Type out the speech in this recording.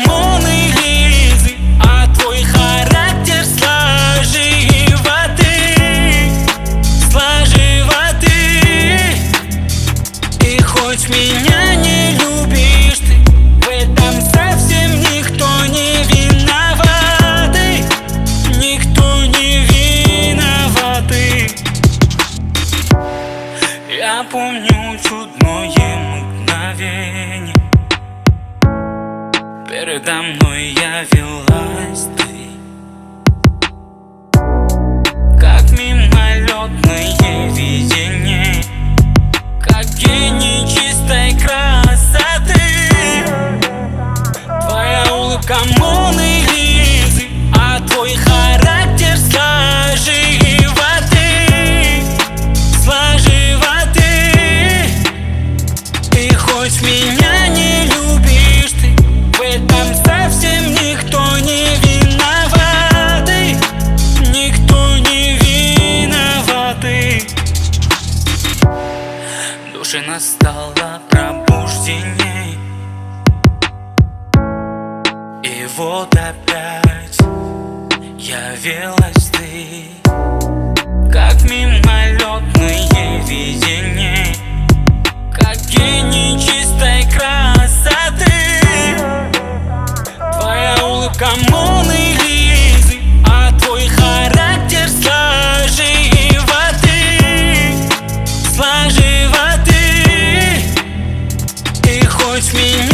Моны Лизы, а твой характер сложеватый. И хоть меня не любишь ты, в этом совсем никто не виноватый. Никто не виноватый. Я помню чудное мгновение, передо мной явилась ты, как мимолетное видение, как гений чистой красоты. Твоя улыбка Моны Лизы, а твой характер сложеватый. И хоть меня не любишь ты, в этом совсем никто не виноватый. Никто не виноватый. В душе настало пробуждение, и вот опять явилась ты, как мимолетное видение, как гений чистой красоты. Твоя улыбка Моны Лизы, а твой характер сложеватый. И хоть меня